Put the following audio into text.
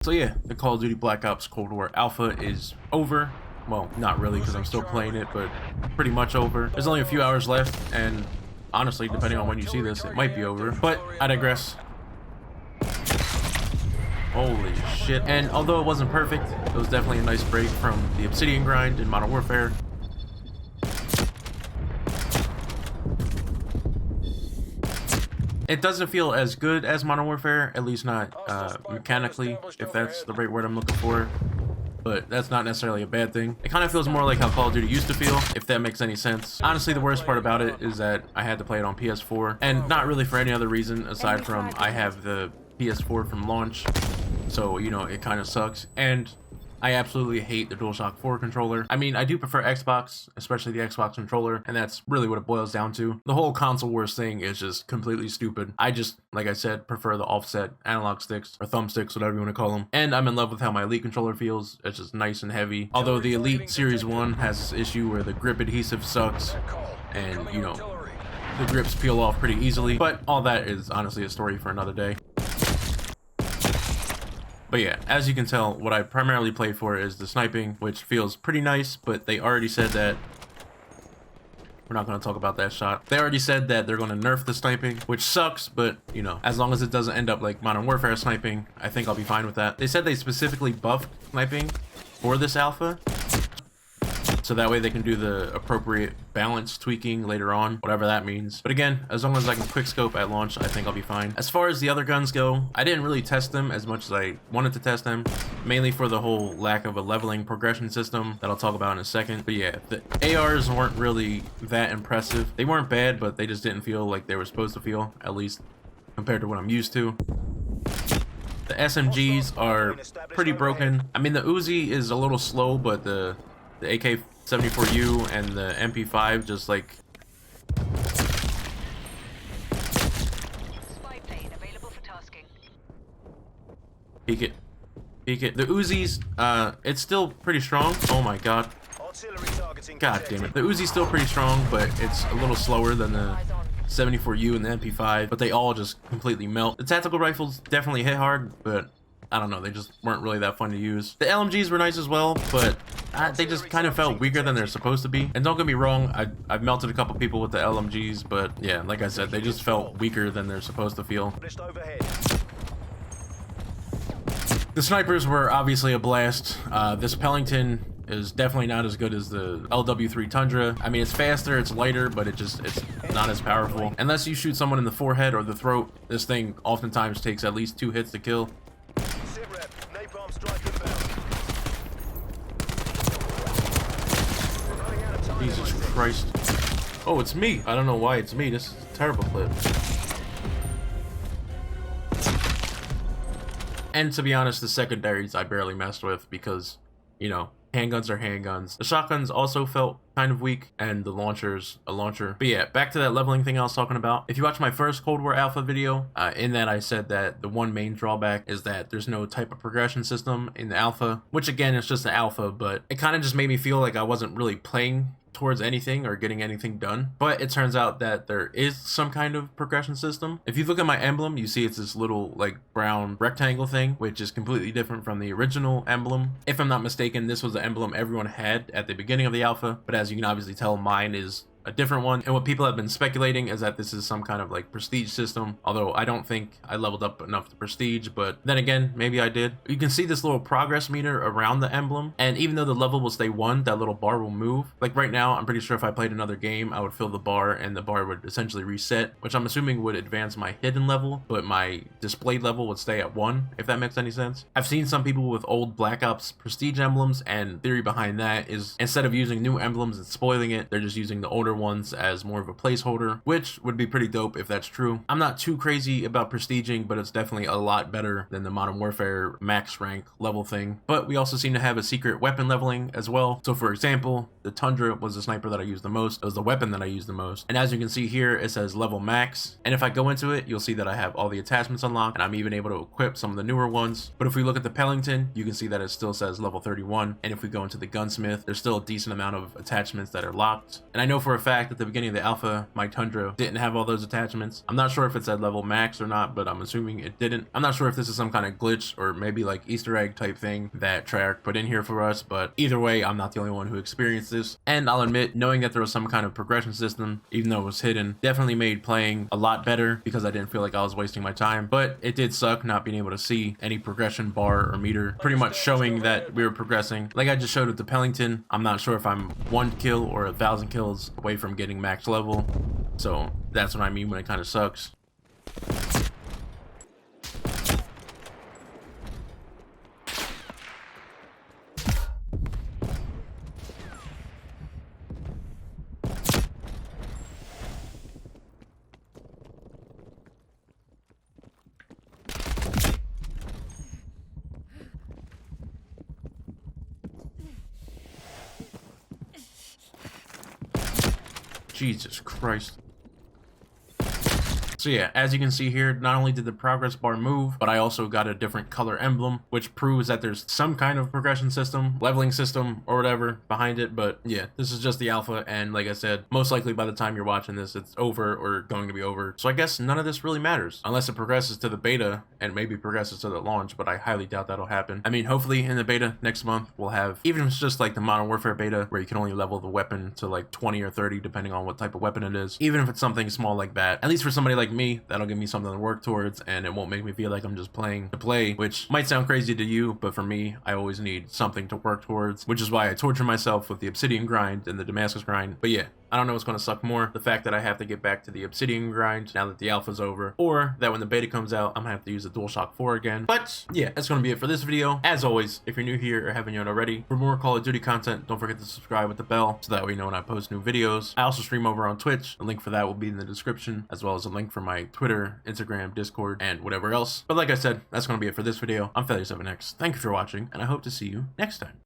So yeah, the Call of Duty Black Ops Cold War Alpha is over. Well, not really because I'm still playing it, but pretty much over. There's only a few hours left, and honestly, depending on when you see this, it might be over. But I digress. Holy shit. And although it wasn't perfect, it was definitely a nice break from the Obsidian grind in Modern Warfare. It doesn't feel as good as Modern Warfare, at least not mechanically, if that's the right word I'm looking for. But that's not necessarily a bad thing. It kind of feels more like how Call of Duty used to feel, if that makes any sense. Honestly, the worst part about it is that I had to play it on PS4, and not really for any other reason aside from I have the PS4 from launch, so you know, it kind of sucks. And I absolutely hate the DualShock 4 controller. I mean, I do prefer Xbox, especially the Xbox controller, and that's really what it boils down to. The whole console wars thing is just completely stupid. I just, like I said, prefer the offset analog sticks, or thumbsticks, whatever you want to call them. And I'm in love with how my Elite controller feels. It's just nice and heavy. Although the Elite Series 1 has this issue where the grip adhesive sucks, and, you know, the grips peel off pretty easily. But all that is honestly a story for another day. But yeah, as you can tell, what I primarily play for is the sniping, which feels pretty nice, but they already said that we're not going to talk about that shot. They already said that they're going to nerf the sniping, which sucks, but you know, as long as it doesn't end up like Modern Warfare sniping, I think I'll be fine with that. They said they specifically buffed sniping for this alpha, so that way they can do the appropriate balance tweaking later on, whatever that means. But again, as long as I can quickscope at launch, I think I'll be fine. As far as the other guns go, I didn't really test them as much as I wanted to test them, mainly for the whole lack of a leveling progression system that I'll talk about in a second. But yeah, the ARs weren't really that impressive. They weren't bad, but they just didn't feel like they were supposed to feel, at least compared to what I'm used to. The SMGs are pretty broken. I mean, the Uzi is a little slow, but the AK-74U and the MP5 just like peek it. The Uzi's it's still pretty strong. Oh my god. God damn it. The Uzi's still pretty strong, but it's a little slower than the 74U and the MP5, but they all just completely melt. The tactical rifles definitely hit hard, but I don't know, they just weren't really that fun to use. The LMGs were nice as well, but they just kind of felt weaker than they're supposed to be. And don't get me wrong, I've melted a couple people with the LMGs, but yeah, like I said, they just felt weaker than they're supposed to feel. The snipers were obviously a blast. This Pellington is definitely not as good as the LW3 Tundra. I mean, it's faster, it's lighter, but it's not as powerful. Unless you shoot someone in the forehead or the throat, this thing oftentimes takes at least 2 hits to kill. Jesus Christ. Oh, it's me. I don't know why it's me. This is a terrible clip. And to be honest, the secondaries I barely messed with because, you know, handguns are handguns. The shotguns also felt kind of weak, and the launcher's a launcher. But yeah, back to that leveling thing I was talking about. If you watch my first Cold War Alpha video, in that I said that the one main drawback is that there's no type of progression system in the alpha, which again, is just an alpha, but it kind of just made me feel like I wasn't really playing towards anything or getting anything done. But it turns out that there is some kind of progression system. If you look at my emblem, you see it's this little like brown rectangle thing, which is completely different from the original emblem. If I'm not mistaken, this was the emblem everyone had at the beginning of the alpha, but as you can obviously tell, mine is a different one. And what people have been speculating is that this is some kind of like prestige system, although I don't think I leveled up enough to prestige, but then again, maybe I did. You can see this little progress meter around the emblem, and even though the level will stay 1, that little bar will move. Like right now, I'm pretty sure if I played another game, I would fill the bar and the bar would essentially reset, which I'm assuming would advance my hidden level, but my displayed level would stay at 1, if that makes any sense. I've seen some people with old Black Ops prestige emblems, and theory behind that is instead of using new emblems and spoiling it, they're just using the older ones as more of a placeholder, which would be pretty dope if that's true. I'm not too crazy about prestiging, but it's definitely a lot better than the Modern Warfare max rank level thing. But we also seem to have a secret weapon leveling as well. So for example, the Tundra was the sniper that I used the most. It was the weapon that I used the most. And as you can see here, it says level max. And if I go into it, you'll see that I have all the attachments unlocked, and I'm even able to equip some of the newer ones. But if we look at the Pellington, you can see that it still says level 31. And if we go into the gunsmith, there's still a decent amount of attachments that are locked. And I know for a a fact at the beginning of the alpha, my Tundra didn't have all those attachments. I'm not sure if it's at level max or not, but I'm assuming it didn't. I'm not sure if this is some kind of glitch or maybe like Easter egg type thing that Treyarch put in here for us, but either way, I'm not the only one who experienced this. And I'll admit, knowing that there was some kind of progression system, even though it was hidden, definitely made playing a lot better because I didn't feel like I was wasting my time. But it did suck not being able to see any progression bar or meter, pretty much showing that we were progressing. Like I just showed with the Pellington, I'm not sure if I'm 1 kill or 1,000 kills away from getting max level. So that's what I mean when it kind of sucks. Jesus Christ. So yeah, as you can see here, not only did the progress bar move, but I also got a different color emblem, which proves that there's some kind of progression system, leveling system, or whatever behind it. But yeah, this is just the alpha, and like I said, most likely by the time you're watching this, it's over or going to be over. So I guess none of this really matters, unless it progresses to the beta and maybe progresses to the launch, but I highly doubt that'll happen. I mean, hopefully in the beta next month, we'll have, even if it's just like the Modern Warfare beta, where you can only level the weapon to like 20 or 30, depending on what type of weapon it is. Even if it's something small like that, at least for somebody like me, that'll give me something to work towards, and it won't make me feel like I'm just playing to play, which might sound crazy to you, but for me, I always need something to work towards, which is why I torture myself with the Obsidian grind and the Damascus grind. But yeah, I don't know what's going to suck more, the fact that I have to get back to the Obsidian grind now that the alpha's over, or that when the beta comes out, I'm going to have to use the DualShock 4 again. But yeah, that's going to be it for this video. As always, if you're new here or haven't yet already, for more Call of Duty content, don't forget to subscribe with the bell so that way you know when I post new videos. I also stream over on Twitch. The link for that will be in the description, as well as a link for my Twitter, Instagram, Discord, and whatever else. But like I said, that's going to be it for this video. I'm Failure7X. Thank you for watching, and I hope to see you next time.